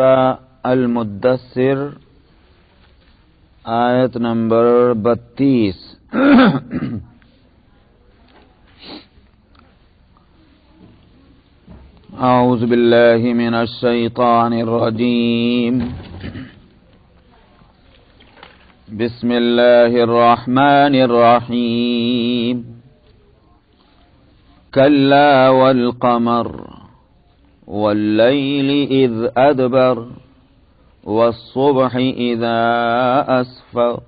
المدثر آیت نمبر 32 اعوذ باللہ من الشیطان الرجیم بسم اللہ الرحمن الرحیم کلا والقمر واللیل اذ ادبر والصبح اذا اسفر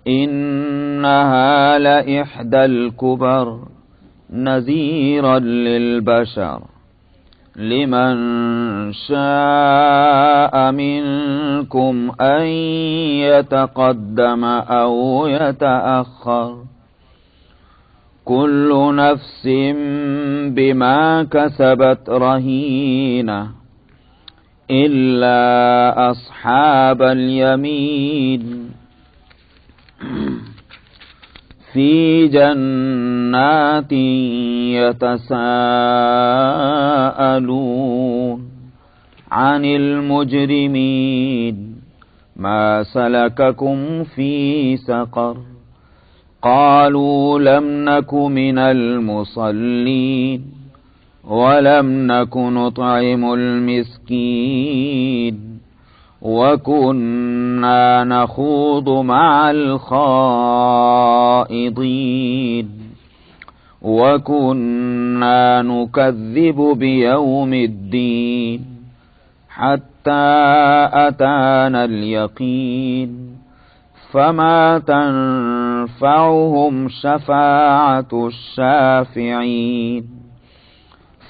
انها لإحدى الكبر نذیرا للبشر لمن شاء منكم أن يتقدم أو يتأخر كل نفس بما كسبت رهينة إلا أصحاب اليمين في جنات يتساءلون عن المجرمين ما سلككم في سقر قالوا لم نك من المصلين ولم نك نطعم المسكين وكنا نخوض مع الخائضين وكنا نكذب بيوم الدين حتى أتانا اليقين فما تنفعهم شفاعة الشافعين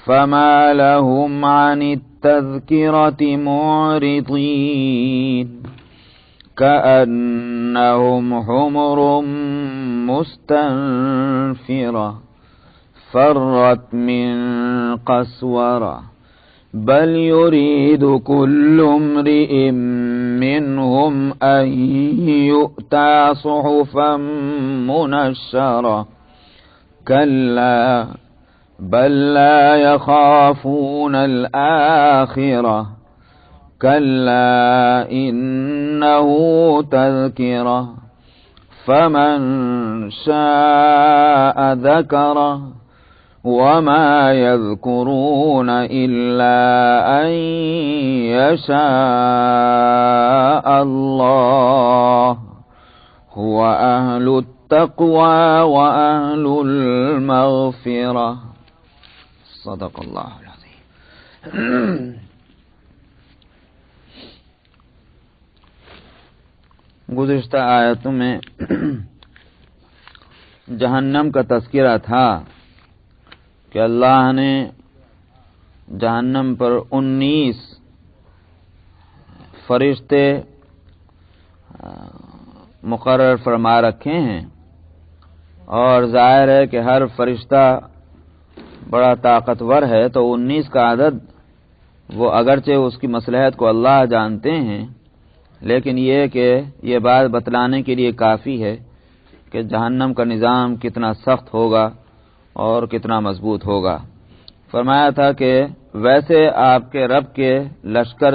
فما لهم عن التذكرة معرضين كأنهم حمر مستنفرة فرت من قسورة بل يريد كل امرئ منهم أن يؤتى صحفا منشرة كلا بل لا يخافون الآخرة كلا إنه تذكرة فمن شاء ذكره وما يذكرون إلا أن يشاء الله هو أهل التقوى وأهل المغفرة صدق اللہ العظیم. گزشتہ آیتوں میں جہنم کا تذکرہ تھا کہ اللہ نے جہنم پر 19 فرشتے مقرر فرما رکھے ہیں اور ظاہر ہے کہ ہر فرشتہ بڑا طاقتور ہے، تو 19 کا عدد وہ اگرچہ اس کی مصلحت کو اللہ جانتے ہیں، لیکن یہ کہ یہ بات بتلانے کے لیے کافی ہے کہ جہنم کا نظام کتنا سخت ہوگا اور کتنا مضبوط ہوگا. فرمایا تھا کہ ویسے آپ کے رب کے لشکر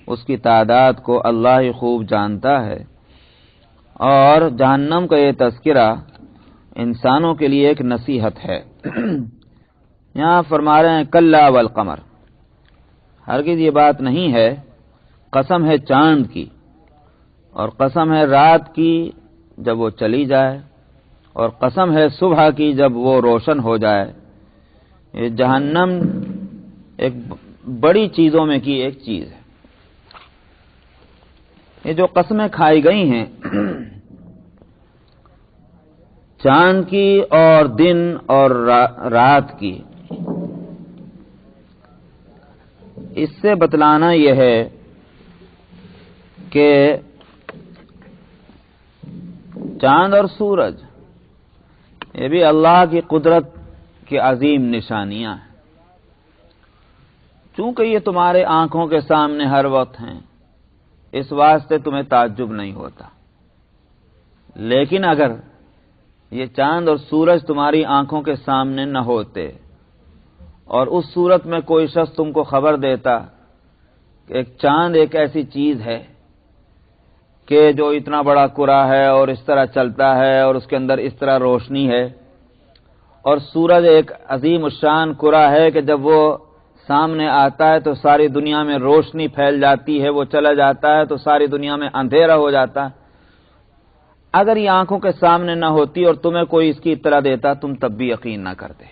اس کی تعداد کو اللہ ہی خوب جانتا ہے، اور جہنم کا یہ تذکرہ انسانوں کے لیے ایک نصیحت ہے. یہاں فرما رہے ہیں کلا والقمر، ہرگز یہ بات نہیں ہے، قسم ہے چاند کی اور قسم ہے رات کی جب وہ چلی جائے اور قسم ہے صبح کی جب وہ روشن ہو جائے. یہ جہنم ایک بڑی چیزوں میں کی ایک چیز ہے. یہ جو قسمیں کھائی گئی ہیں چاند کی اور دن اور رات کی، اس سے بتلانا یہ ہے کہ چاند اور سورج یہ بھی اللہ کی قدرت کی عظیم نشانیاں ہیں. چونکہ یہ تمہارے آنکھوں کے سامنے ہر وقت ہیں، اس واسطے تمہیں تعجب نہیں ہوتا. لیکن اگر یہ چاند اور سورج تمہاری آنکھوں کے سامنے نہ ہوتے اور اس صورت میں کوئی شخص تم کو خبر دیتا ایک چاند ایک ایسی چیز ہے کہ جو اتنا بڑا کرہ ہے اور اس طرح چلتا ہے اور اس کے اندر اس طرح روشنی ہے، اور سورج ایک عظیم الشان کرہ ہے کہ جب وہ سامنے آتا ہے تو ساری دنیا میں روشنی پھیل جاتی ہے، وہ چلا جاتا ہے تو ساری دنیا میں اندھیرا ہو جاتا ہے۔ اگر یہ آنکھوں کے سامنے نہ ہوتی اور تمہیں کوئی اس کی اطلاع دیتا تم تب بھی یقین نہ کرتے۔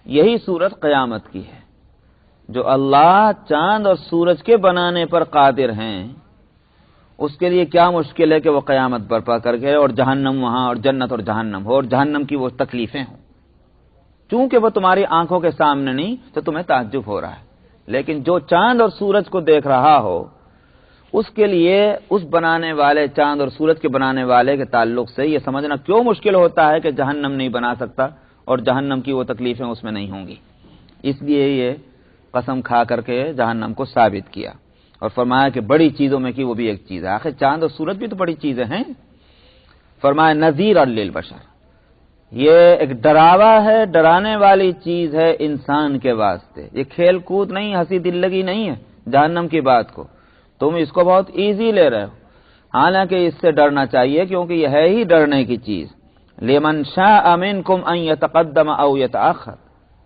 یہی صورت قیامت کی ہے۔ جو اللہ چاند اور سورج کے بنانے پر قادر ہیں، اس کے لیے کیا مشکل ہے کہ وہ قیامت برپا کر کے اور جہنم وہاں اور جنت اور جہنم ہو اور جہنم کی وہ تکلیفیں ہوں۔ چونکہ وہ تمہاری آنکھوں کے سامنے نہیں تو تمہیں تعجب ہو رہا ہے، لیکن جو چاند اور سورج کو دیکھ رہا ہو اس کے لیے اس بنانے والے چاند اور سورج کے بنانے والے کے تعلق سے یہ سمجھنا کیوں مشکل ہوتا ہے کہ جہنم نہیں بنا سکتا اور جہنم کی وہ تکلیفیں اس میں نہیں ہوں گی۔ اس لیے یہ قسم کھا کر کے جہنم کو ثابت کیا اور فرمایا کہ بڑی چیزوں میں کی وہ بھی ایک چیز ہے۔ آخر چاند اور سورج بھی تو بڑی چیزیں ہیں۔ فرمایا نذیر للبشر، یہ ایک ڈراوا ہے، ڈرانے والی چیز ہے انسان کے واسطے۔ یہ کھیل کود نہیں، ہنسی دل لگی نہیں ہے جہنم کی بات کو، تم اس کو بہت ایزی لے رہے ہو، حالانکہ اس سے ڈرنا چاہیے کیونکہ یہ ہے ہی ڈرنے کی چیز۔ لمن شاء منکم ان یتقدم او یتأخر،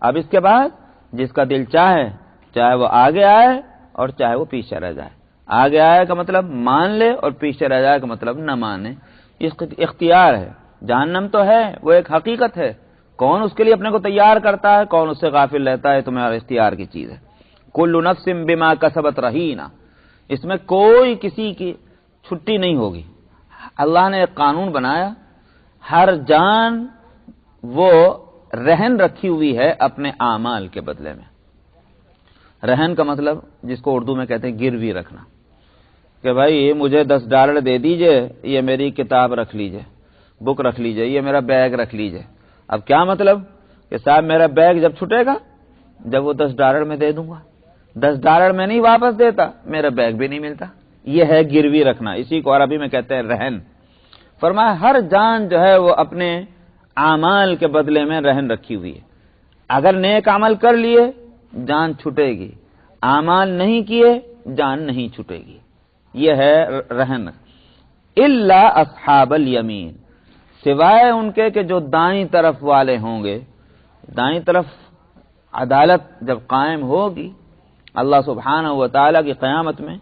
اب اس کے بعد جس کا دل چاہے وہ آگے آئے اور چاہے وہ پیچھے رہ جائے۔ آگے آئے کا مطلب مان لے اور پیچھے رہ جائے کا مطلب نہ مانے، اس اختیار ہے۔ جہنم تو ہے، وہ ایک حقیقت ہے، کون اس کے لیے اپنے کو تیار کرتا ہے، کون اس سے غافل رہتا ہے، تمہارے اختیار کی چیز ہے۔ کل نفس بما کسبت رہینہ، اس میں کوئی کسی کی چھٹی نہیں ہوگی۔ اللہ نے ایک قانون بنایا، ہر جان وہ رہن رکھی ہوئی ہے اپنے اعمال کے بدلے میں۔ رہن کا مطلب جس کو اردو میں کہتے ہیں گروی رکھنا، کہ بھائی مجھے $10 دے دیجئے، یہ میری کتاب رکھ لیجئے، بک رکھ لیجئے، یہ میرا بیگ رکھ لیجئے۔ اب کیا مطلب کہ صاحب میرا بیگ جب چھٹے گا جب وہ $10 میں دے دوں گا، $10 میں نہیں واپس دیتا میرا بیگ بھی نہیں ملتا۔ یہ ہے گروی رکھنا، اسی کو عربی میں کہتے ہیں رہن۔ فرمایا ہر جان جو ہے وہ اپنے اعمال کے بدلے میں رہن رکھی ہوئی ہے۔ اگر نیک عمل کر لیے جان چھٹے گی، اعمال نہیں کیے جان نہیں چھٹے گی۔ یہ ہے رہن۔ الا اصحاب الیمین، سوائے ان کے کہ جو دائیں طرف والے ہوں گے۔ دائیں طرف عدالت جب قائم ہوگی اللہ سبحانہ و تعالی کی قیامت میں،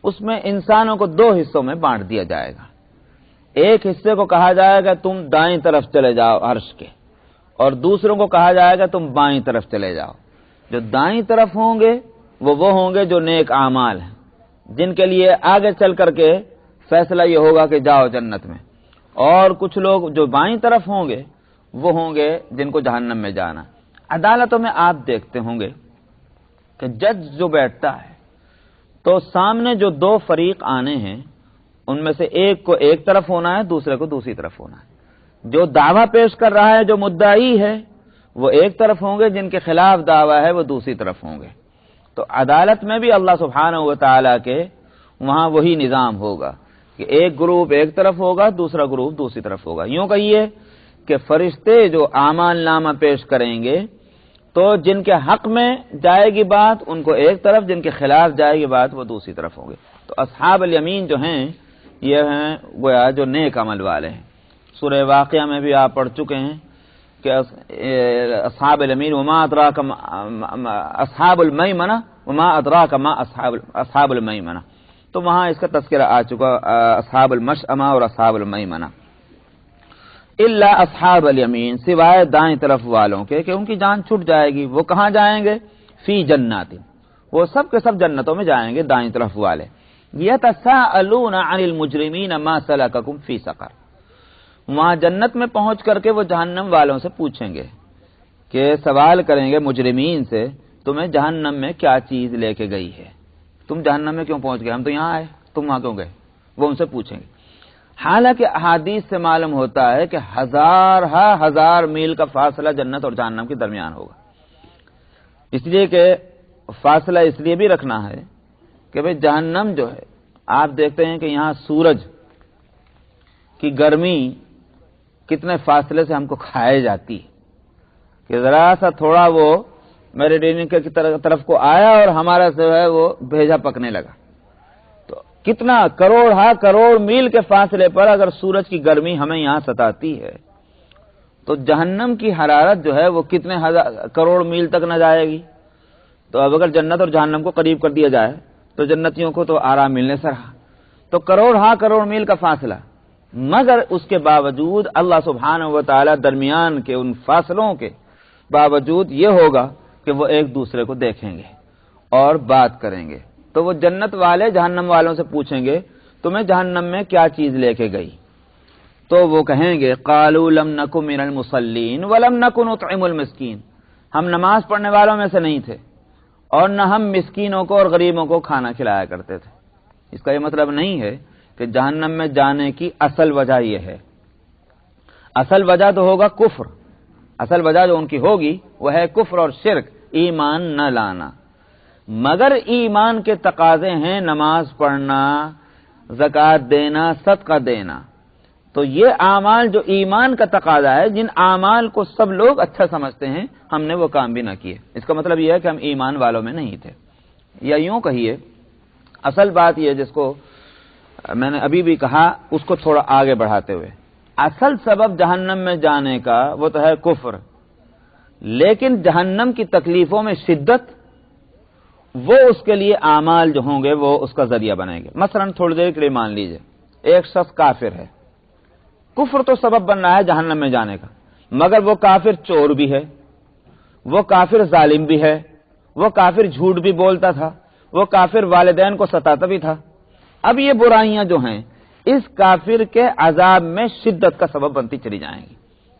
اس میں انسانوں کو 2 حصوں میں بانٹ دیا جائے گا۔ ایک حصے کو کہا جائے گا تم دائیں طرف چلے جاؤ عرش کے، اور دوسروں کو کہا جائے گا تم بائیں طرف چلے جاؤ۔ جو دائیں طرف ہوں گے وہ ہوں گے جو نیک اعمال ہیں، جن کے لیے آگے چل کر کے فیصلہ یہ ہوگا کہ جاؤ جنت میں، اور کچھ لوگ جو بائیں طرف ہوں گے وہ ہوں گے جن کو جہنم میں جانا۔ عدالتوں میں آپ دیکھتے ہوں گے کہ جج جو بیٹھتا ہے تو سامنے جو 2 فریق آنے ہیں ان میں سے ایک کو ایک طرف ہونا ہے، دوسرے کو دوسری طرف ہونا ہے۔ جو دعویٰ پیش کر رہا ہے، جو مدعی ہے، وہ ایک طرف ہوں گے، جن کے خلاف دعویٰ ہے وہ دوسری طرف ہوں گے۔ تو عدالت میں بھی اللہ سبحانہ و تعالیٰ کے وہاں وہی نظام ہوگا کہ ایک گروپ ایک طرف ہوگا، دوسرا گروپ دوسری طرف ہوگا۔ یوں کہیے کہ فرشتے جو اعمال نامہ پیش کریں گے تو جن کے حق میں جائے گی بات ان کو ایک طرف، جن کے خلاف جائے گی بات وہ دوسری طرف ہوں گے۔ تو اصحاب الیمین جو ہیں یہ ہیں گویا جو نیک عمل والے ہیں۔ سورہ واقعہ میں بھی آپ پڑھ چکے ہیں کہ اصحاب الیمین وما ادراک اصحاب المیمنہ وما ادراک ما اصحاب المیمنہ، تو وہاں اس کا تذکرہ آ چکا، اصحاب المشأمہ اور اصحاب المیمنہ۔ الا اصحاب الیمین، سوائے دائیں طرف والوں کے کہ ان کی جان چھٹ جائے گی۔ وہ کہاں جائیں گے؟ فی جنات، وہ سب کے سب جنتوں میں جائیں گے دائیں طرف والے۔ یتساءلون عن المجرمین ما سلککم فی سقر، وہاں جنت میں پہنچ کر کے وہ جہنم والوں سے پوچھیں گے کہ سوال کریں گے مجرمین سے، تمہیں جہنم میں کیا چیز لے کے گئی ہے؟ تم جہنم میں کیوں پہنچ گئے؟ ہم تو یہاں آئے، تم وہاں کیوں گئے؟ وہ ان سے پوچھیں گے۔ حالانکہ احادیث سے معلوم ہوتا ہے کہ ہزار میل کا فاصلہ جنت اور جہنم کے درمیان ہوگا، اس لیے کہ فاصلہ اس لیے بھی رکھنا ہے کہ بھئی جہنم جو ہے، آپ دیکھتے ہیں کہ یہاں سورج کی گرمی کتنے فاصلے سے ہم کو کھائے جاتی ہے کہ ذرا سا تھوڑا وہ میڈیٹرینین کی طرف کو آیا اور ہمارا جو ہے وہ بھیجا پکنے لگا. تو کتنا کروڑ میل کے فاصلے پر اگر سورج کی گرمی ہمیں یہاں ستاتی ہے تو جہنم کی حرارت جو ہے وہ کتنے کروڑ میل تک نہ جائے گی. تو اب اگر جنت اور جہنم کو قریب کر دیا جائے تو جنتیوں کو تو آرام ملنے سے رہا. تو کروڑ میل کا فاصلہ، مگر اس کے باوجود اللہ سبحانہ و تعالی درمیان کے ان فاصلوں کے باوجود یہ ہوگا کہ وہ ایک دوسرے کو دیکھیں گے اور بات کریں گے. تو وہ جنت والے جہنم والوں سے پوچھیں گے تمہیں جہنم میں کیا چیز لے کے گئی؟ تو وہ کہیں گے قالوا لم نک من المصلین ولم نک نطعم المسکین، ہم نماز پڑھنے والوں میں سے نہیں تھے اور نہ ہم مسکینوں کو اور غریبوں کو کھانا کھلایا کرتے تھے. اس کا یہ مطلب نہیں ہے کہ جہنم میں جانے کی اصل وجہ یہ ہے. اصل وجہ تو ہوگا کفر، اصل وجہ جو ان کی ہوگی وہ ہے کفر اور شرک، ایمان نہ لانا. مگر ایمان کے تقاضے ہیں نماز پڑھنا، زکوٰۃ دینا، صدقہ دینا. تو یہ اعمال جو ایمان کا تقاضا ہے، جن اعمال کو سب لوگ اچھا سمجھتے ہیں، ہم نے وہ کام بھی نہ کیے. اس کا مطلب یہ ہے کہ ہم ایمان والوں میں نہیں تھے. یا یوں کہیے، اصل بات یہ جس کو میں نے ابھی بھی کہا اس کو تھوڑا آگے بڑھاتے ہوئے، اصل سبب جہنم میں جانے کا وہ تو ہے کفر، لیکن جہنم کی تکلیفوں میں شدت وہ اس کے لیے اعمال جو ہوں گے وہ اس کا ذریعہ بنیں گے. مثلا تھوڑی دیر کے لیے مان لیجئے ایک شخص کافر ہے، کفر تو سبب بن رہا ہے جہنم میں جانے کا، مگر وہ کافر چور بھی ہے، وہ کافر ظالم بھی ہے، وہ کافر جھوٹ بھی بولتا تھا، وہ کافر والدین کو ستاتا بھی تھا. اب یہ برائیاں جو ہیں اس کافر کے عذاب میں شدت کا سبب بنتی چلی جائیں گی.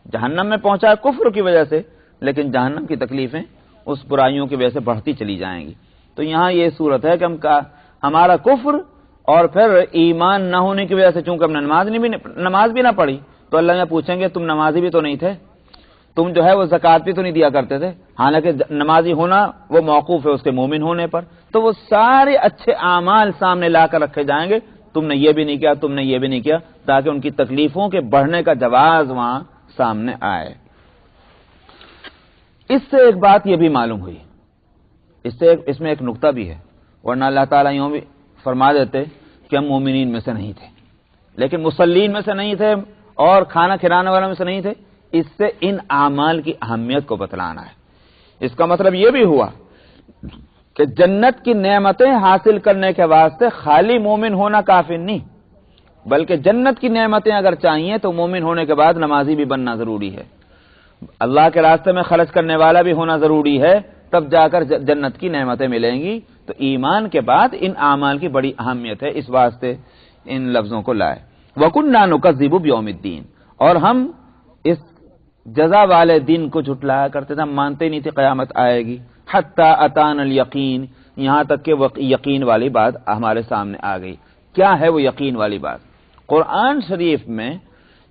جہنم میں پہنچا کفر کی وجہ سے، لیکن جہنم کی تکلیفیں اس برائیوں کی وجہ سے بڑھتی چلی جائیں گی. تو یہاں یہ صورت ہے کہ ہمارا کفر اور پھر ایمان نہ ہونے کی وجہ سے چونکہ ہم نے نماز بھی نہ پڑھی تو اللہ نے پوچھیں گے تم نمازی بھی تو نہیں تھے، تم جو ہے وہ زکوٰۃ بھی تو نہیں دیا کرتے تھے، حالانکہ نمازی ہونا وہ موقوف ہے اس کے مومن ہونے پر. تو وہ سارے اچھے اعمال سامنے لا کر رکھے جائیں گے، تم نے یہ بھی نہیں کیا، تم نے یہ بھی نہیں کیا، تاکہ ان کی تکلیفوں کے بڑھنے کا جواز وہاں سامنے آئے. اس سے ایک بات یہ بھی معلوم ہوئی، اس میں ایک نقطہ بھی ہے، ورنہ اللہ تعالیٰ یوں بھی فرما دیتے کہ ہم مومنین میں سے نہیں تھے، لیکن مصلین میں سے نہیں تھے اور کھانا کھلانے والوں میں سے نہیں تھے. اس سے ان اعمال کی اہمیت کو بتلانا ہے. اس کا مطلب یہ بھی ہوا کہ جنت کی نعمتیں حاصل کرنے کے واسطے خالی مومن ہونا کافی نہیں، بلکہ جنت کی نعمتیں اگر چاہیے تو مومن ہونے کے بعد نمازی بھی بننا ضروری ہے، اللہ کے راستے میں خرچ کرنے والا بھی ہونا ضروری ہے، تب جا کر جنت کی نعمتیں ملیں گی. تو ایمان کے بعد ان اعمال کی بڑی اہمیت ہے، اس واسطے ان لفظوں کو لائے. وَكُنَّا نُكَذِّبُ بِيَوْمِ الدِّينِ، اور ہم اس جزا والے دن کو جھٹلایا کرتے تھے، ہم مانتے نہیں تھے قیامت آئے گی. حَتَّى أَتَانَا الْيَقِينَ، یہاں تک کہ یقین والی بات ہمارے سامنے آ گئی. کیا ہے وہ یقین والی بات؟ قرآن شریف میں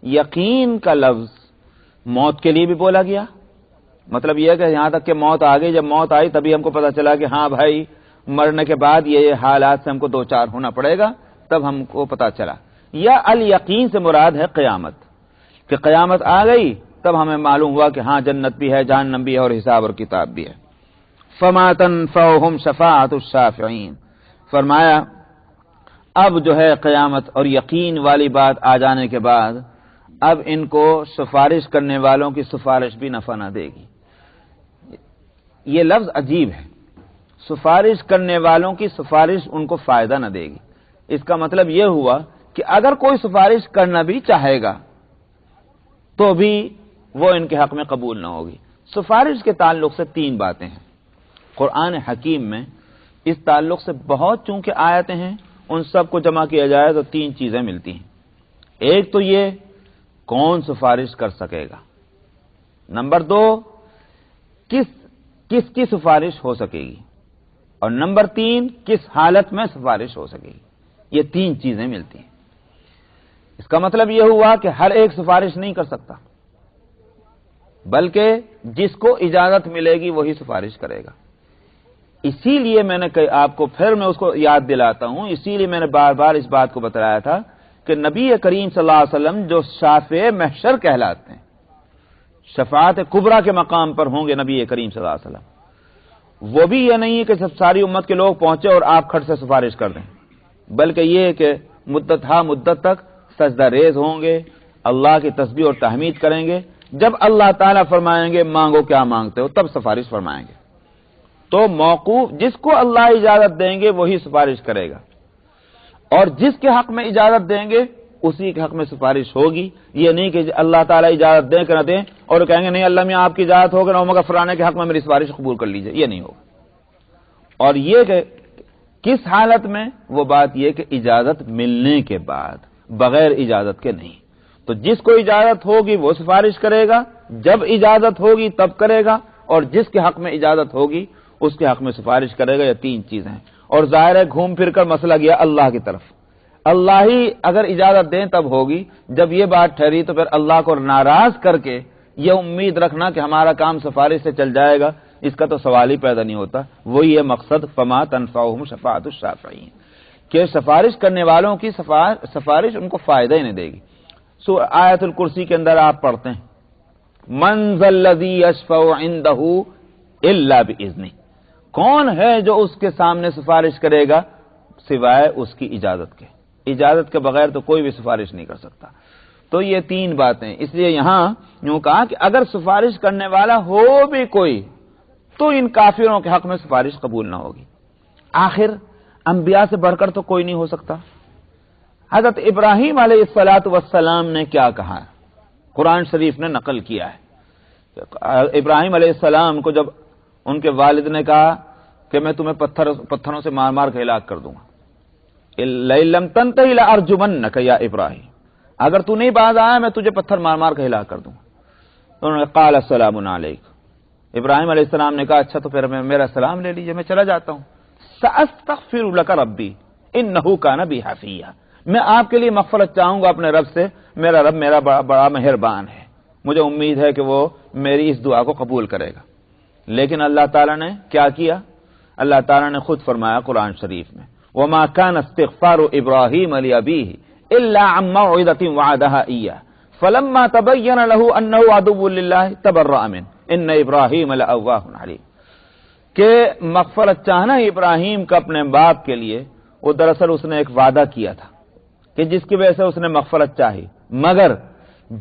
یقین کا لفظ موت کے لیے بھی بولا گیا. مطلب یہ ہے کہ یہاں تک کہ موت آ گئی، جب موت آئی تبھی ہم کو پتا چلا کہ ہاں بھائی مرنے کے بعد یہ حالات سے ہم کو دو چار ہونا پڑے گا، تب ہم کو پتا چلا. یا الیقین سے مراد ہے قیامت، کہ قیامت آ گئی تب ہمیں معلوم ہوا کہ ہاں جنت بھی ہے، جہنم بھی ہے اور حساب اور کتاب بھی ہے. فما تنفعهم شفاعۃ الشافعین، فرمایا اب جو ہے قیامت اور یقین والی بات آ جانے کے بعد اب ان کو سفارش کرنے والوں کی سفارش بھی نفع نہ دے گی. یہ لفظ عجیب ہے، سفارش کرنے والوں کی سفارش ان کو فائدہ نہ دے گی. اس کا مطلب یہ ہوا کہ اگر کوئی سفارش کرنا بھی چاہے گا تو بھی وہ ان کے حق میں قبول نہ ہوگی. سفارش کے تعلق سے تین باتیں ہیں قرآن حکیم میں. اس تعلق سے بہت چونکہ آیتیں ہیں، ان سب کو جمع کیا جائے تو تین چیزیں ملتی ہیں. ایک تو یہ کون سفارش کر سکے گا، نمبر دو کس کی سفارش ہو سکے گی، اور نمبر تین کس حالت میں سفارش ہو سکے گی. یہ تین چیزیں ملتی ہیں. اس کا مطلب یہ ہوا کہ ہر ایک سفارش نہیں کر سکتا، بلکہ جس کو اجازت ملے گی وہی سفارش کرے گا. اسی لیے میں نے آپ کو پھر میں اس کو یاد دلاتا ہوں، اسی لیے میں نے بار بار اس بات کو بتلایا تھا کہ نبی کریم صلی اللہ علیہ وسلم جو شافع محشر کہلاتے ہیں، شفاعت کبریٰ کے مقام پر ہوں گے نبی کریم صلی اللہ علیہ وسلم. وہ بھی یہ نہیں ہے کہ سب ساری امت کے لوگ پہنچے اور آپ کھٹ سے سفارش کر دیں، بلکہ یہ کہ مدت تک سجدہ ریز ہوں گے، اللہ کی تسبیح اور تحمید کریں گے، جب اللہ تعالیٰ فرمائیں گے مانگو کیا مانگتے ہو، تب سفارش فرمائیں گے۔ تو موقوف جس کو اللہ اجازت دیں گے وہی سفارش کرے گا، اور جس کے حق میں اجازت دیں گے اسی کے حق میں سفارش ہوگی۔ یہ نہیں کہ اللہ تعالیٰ اجازت دیں کہ نہ دیں اور کہیں گے نہیں اللہ میاں آپ کی اجازت ہوگا نہ مگر فلانے کے حق میں میری سفارش قبول کر لیجئے، یہ نہیں ہوگا۔ اور یہ کہ کس حالت میں، وہ بات یہ کہ اجازت ملنے کے بعد، بغیر اجازت کے نہیں۔ تو جس کو اجازت ہوگی وہ سفارش کرے گا، جب اجازت ہوگی تب کرے گا، اور جس کے حق میں اجازت ہوگی اس کے حق میں سفارش کرے گا۔ یہ تین چیزیں ہیں، اور ظاہر ہے گھوم پھر کر مسئلہ گیا اللہ کی طرف۔ اللہ ہی اگر اجازت دیں تب ہوگی، جب یہ بات ٹھہری تو پھر اللہ کو ناراض کر کے یہ امید رکھنا کہ ہمارا کام سفارش سے چل جائے گا، اس کا تو سوال ہی پیدا نہیں ہوتا۔ وہی ہے مقصد فما تنفعهم شفاعت الشافعین، کہ سفارش کرنے والوں کی سفارش ان کو فائدہ ہی نہیں دے گی۔ آیت الکرسی کے اندر آپ پڑھتے ہیں من ذا الذی یشفع عنده الا باذنہ، کون ہے جو اس کے سامنے سفارش کرے گا سوائے اس کی اجازت کے، اجازت کے بغیر تو کوئی بھی سفارش نہیں کر سکتا۔ تو یہ تین باتیں، اس لیے یہاں یوں کہا کہ اگر سفارش کرنے والا ہو بھی کوئی تو ان کافروں کے حق میں سفارش قبول نہ ہوگی۔ آخر انبیاء سے بڑھ کر تو کوئی نہیں ہو سکتا۔ حضرت ابراہیم علیہ السلام نے کیا کہا، قرآن شریف نے نقل کیا ہے۔ ابراہیم علیہ السلام کو جب ان کے والد نے کہا کہ میں تمہیں پتھروں سے مار مار کے ہلاک کر دوں گا، لَئِن لَّمْ تَنْتَهِ لَأَرْجُمَنَّكَ يَا ابراہیم، اگر تو نہیں باز آیا میں تجھے پتھر مار مار کے ہلاک کر دوں گا۔ تو انہوں نے قال السلام علیک، ابراہیم علیہ السلام نے کہا اچھا تو پھر میرا سلام لے لیجئے، میں چلا جاتا ہوں۔ سأستغفر لك ربی انه كان بی حفیہ، میں آپ کے لیے مغفرت چاہوں گا اپنے رب سے، میرا رب میرا بڑا مہربان ہے، مجھے امید ہے کہ وہ میری اس دعا کو قبول کرے گا۔ لیکن اللہ تعالیٰ نے کیا کیا؟ اللہ تعالیٰ نے خود فرمایا قرآن شریف میں وما كان استغفار ابراہیم لأبیہ الا عن موعظة وعدها إياه فلما تبين له انه عدو لله تبرأ منه ان ابراہیم لأواه حلیم، کہ مغفرت چاہنا ابراہیم کا اپنے باپ کے لیے، وہ دراصل اس نے ایک وعدہ کیا تھا کہ جس کی وجہ سے اس نے مغفرت چاہی، مگر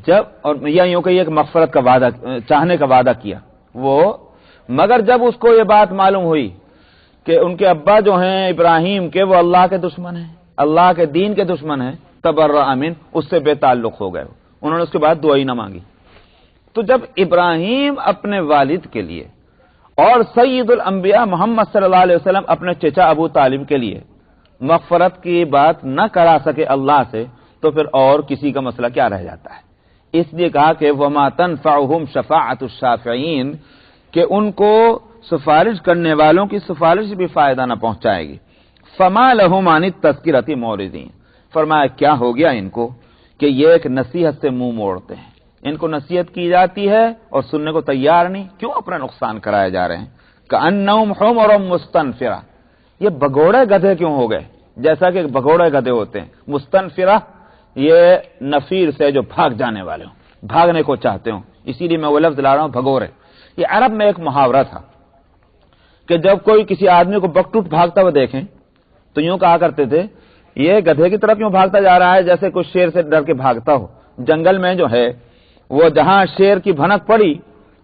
جب، اور یوں کہ ایک مغفرت کا وعدہ، چاہنے کا وعدہ کیا وہ، مگر جب اس کو یہ بات معلوم ہوئی کہ ان کے ابا جو ہیں ابراہیم کے وہ اللہ کے دشمن ہیں، اللہ کے دین کے دشمن ہیں، تبرأ منہ، اس سے بے تعلق ہو گئے، انہوں نے اس کے بعد دعا ہی نہ مانگی۔ تو جب ابراہیم اپنے والد کے لیے اور سید الانبیاء محمد صلی اللہ علیہ وسلم اپنے چچا ابو طالب کے لیے مغفرت کی بات نہ کرا سکے اللہ سے، تو پھر اور کسی کا مسئلہ کیا رہ جاتا ہے؟ اس لیے کہا کہ وما تنفعهم شفاعت الشافعین، کہ ان کو سفارش کرنے والوں کی سفارش بھی فائدہ نہ پہنچائے گی۔ فما لهم عن التذکرۃ معرضین، فرمایا کیا ہو گیا ان کو کہ یہ ایک نصیحت سے منہ موڑتے ہیں، ان کو نصیحت کی جاتی ہے اور سننے کو تیار نہیں، کیوں اپنا نقصان کرائے جا رہے ہیں؟ کأنہم حمر مستنفرہ، یہ بگوڑے گدھے کیوں ہو گئے؟ جیسا کہ بگوڑے گدھے ہوتے ہیں، مستنفرہ یہ نفیر سے جو بھاگ جانے والے ہوں، بھاگنے کو چاہتے ہوں، اسی لیے میں وہ لفظ لا رہا ہوں بھگورے۔ یہ عرب میں ایک محاورہ تھا کہ جب کوئی کسی آدمی کو بکٹوٹ بھاگتا ہوا دیکھیں تو یوں کہا کرتے تھے یہ گدھے کی طرف کیوں بھاگتا جا رہا ہے، جیسے کچھ شیر سے ڈر کے بھاگتا ہو۔ جنگل میں جو ہے وہ جہاں شیر کی بھنک پڑی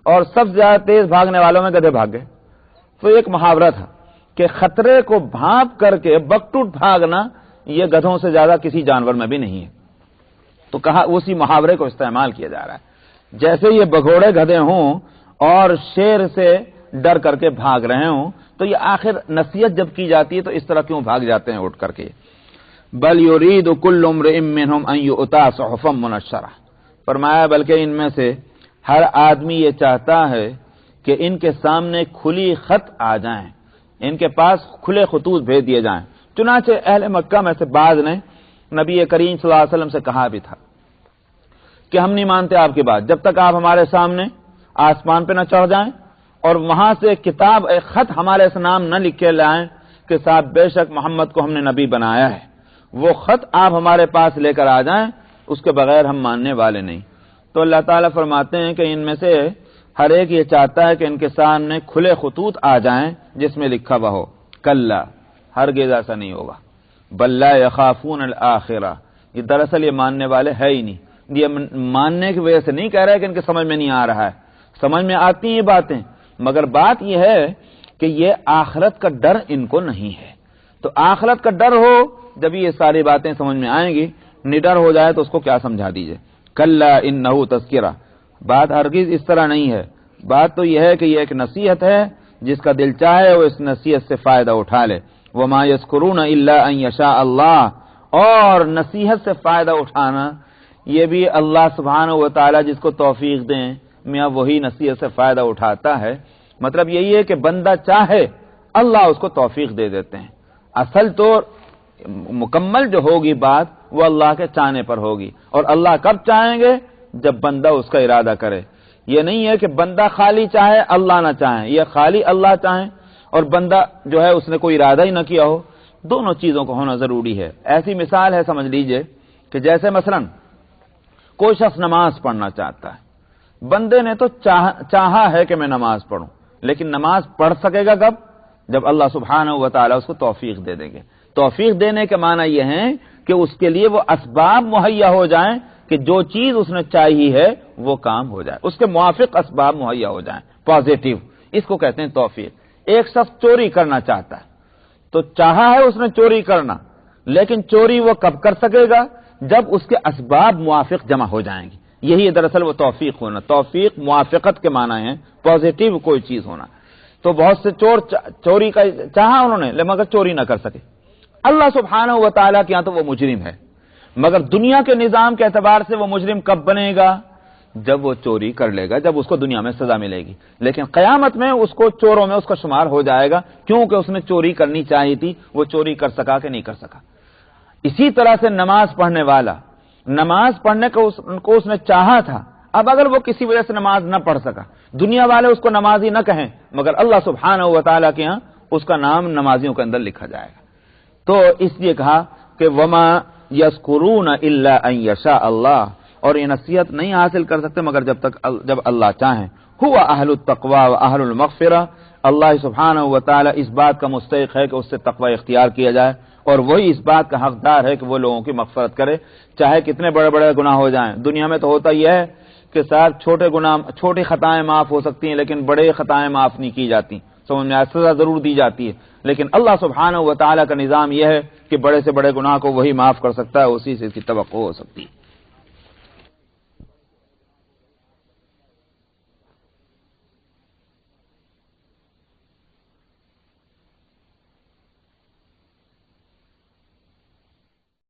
اور سب سے زیادہ تیز بھاگنے والوں میں گدھے بھاگ گئے۔ تو ایک محاورہ تھا کہ خطرے کو بھانپ کر کے بکٹوٹ بھاگنا یہ گدھوں سے زیادہ کسی جانور میں بھی نہیں ہے۔ تو کہا اسی محاورے کو استعمال کیا جا رہا ہے، جیسے یہ بگوڑے گدھے ہوں اور شیر سے ڈر کر کے بھاگ رہے ہوں، تو یہ آخر نصیحت جب کی جاتی ہے تو اس طرح کیوں بھاگ جاتے ہیں اٹھ کر کے؟ بل یرید کل امرئ منہم ان یؤتی صحفا منشرہ، فرمایا بلکہ ان میں سے ہر آدمی یہ چاہتا ہے کہ ان کے سامنے کھلی خط آ جائیں، ان کے پاس کھلے خطوط بھیج دیے جائیں۔ چنانچہ اہل مکہ میں سے بعض نے نبی کریم صلی اللہ علیہ وسلم سے کہا بھی تھا کہ ہم نہیں مانتے آپ کی بات جب تک آپ ہمارے سامنے آسمان پہ نہ چڑھ جائیں اور وہاں سے کتاب ایک خط ہمارے نام نہ لکھ کے لائیں کہ صاحب بے شک محمد کو ہم نے نبی بنایا ہے، وہ خط آپ ہمارے پاس لے کر آ جائیں، اس کے بغیر ہم ماننے والے نہیں۔ تو اللہ تعالیٰ فرماتے ہیں کہ ان میں سے ہر ایک یہ چاہتا ہے کہ ان کے سامنے کھلے خطوط آ جائیں جس میں لکھا ہوا ہو. کلا، ہرگز ایسا نہیں ہوگا. بل لا یخافون الآخرہ، یہ دراصل یہ ماننے والے ہے ہی نہیں. یہ ماننے کی وجہ سے نہیں کہہ رہا ہے کہ ان کے سمجھ میں نہیں آ رہا ہے، سمجھ میں آتی ہیں یہ باتیں، مگر بات یہ ہے کہ یہ آخرت کا ڈر ان کو نہیں ہے. تو آخرت کا ڈر ہو جب یہ ساری باتیں سمجھ میں آئیں گی. نڈر ہو جائے تو اس کو کیا سمجھا دیجئے. کلا انہ تذکرہ، بات ہرگز اس طرح نہیں ہے. بات تو یہ ہے کہ یہ ایک نصیحت ہے، جس کا دل چاہے وہ اس نصیحت سے فائدہ اٹھا لے. وما یذکرون الا ان یشاء اللہ، اور نصیحت سے فائدہ اٹھانا یہ بھی اللہ سبحانہ و تعالی جس کو توفیق دیں میاں وہی نصیحت سے فائدہ اٹھاتا ہے. مطلب یہی ہے کہ بندہ چاہے اللہ اس کو توفیق دے دیتے ہیں. اصل تو مکمل جو ہوگی بات وہ اللہ کے چاہنے پر ہوگی، اور اللہ کب چاہیں گے؟ جب بندہ اس کا ارادہ کرے. یہ نہیں ہے کہ بندہ خالی چاہے اللہ نہ چاہے، یہ خالی اللہ چاہیں اور بندہ جو ہے اس نے کوئی ارادہ ہی نہ کیا ہو. دونوں چیزوں کو ہونا ضروری ہے. ایسی مثال ہے سمجھ لیجئے کہ جیسے مثلا کوئی شخص نماز پڑھنا چاہتا ہے. بندے نے تو چاہا ہے کہ میں نماز پڑھوں، لیکن نماز پڑھ سکے گا کب؟ جب اللہ سبحانہ و تعالی اس کو توفیق دے دیں گے. توفیق دینے کے معنی یہ ہے کہ اس کے لیے وہ اسباب مہیا ہو جائیں کہ جو چیز اس نے چاہی ہے وہ کام ہو جائے، اس کے موافق اسباب مہیا ہو جائیں. پازیٹو، اس کو کہتے ہیں توفیق. ایک شخص چوری کرنا چاہتا ہے تو چاہا ہے اس نے چوری کرنا، لیکن چوری وہ کب کر سکے گا؟ جب اس کے اسباب موافق جمع ہو جائیں گے. یہی دراصل وہ توفیق ہونا. توفیق موافقت کے معنی ہے، پازیٹو کوئی چیز ہونا. تو بہت سے چور چوری کا چاہا انہوں نے مگر چوری نہ کر سکے. اللہ سبحانہ و تعالیٰ کے یہاں تو وہ مجرم ہے، مگر دنیا کے نظام کے اعتبار سے وہ مجرم کب بنے گا؟ جب وہ چوری کر لے گا، جب اس کو دنیا میں سزا ملے گی. لیکن قیامت میں اس کو چوروں میں اس کا شمار ہو جائے گا، کیونکہ اس نے چوری کرنی چاہی تھی. وہ چوری کر سکا کہ نہیں کر سکا. اسی طرح سے نماز پڑھنے والا، نماز پڑھنے کو اس نے چاہا تھا. اب اگر وہ کسی وجہ سے نماز نہ پڑھ سکا، دنیا والے اس کو نمازی نہ کہیں، مگر اللہ سبحانہ و تعالیٰ کے ہاں اس کا نام نمازیوں کے اندر لکھا جائے گا. تو اس لیے کہا کہ وما یذکرون الا ان یشاء اللہ، اور یہ نصیحت نہیں حاصل کر سکتے مگر جب اللہ چاہیں. هو اہل التقوی و اہل المغفرہ، اللہ سبحانہ و تعالی اس بات کا مستحق ہے کہ اس سے تقوی اختیار کیا جائے، اور وہی اس بات کا حقدار ہے کہ وہ لوگوں کی مغفرت کرے چاہے کتنے بڑے بڑے گناہ ہو جائیں. دنیا میں تو ہوتا یہ ہے کہ صاحب چھوٹی خطائیں معاف ہو سکتی ہیں لیکن بڑے خطائیں معاف نہیں کی جاتی. سمجھ میں سزا ضرور دی جاتی ہے، لیکن اللہ سبحانہ و تعالیٰ کا نظام یہ ہے کہ بڑے سے بڑے گناہ کو وہی معاف کر سکتا ہے، اسی سے اس کی توقع ہو سکتی ہے.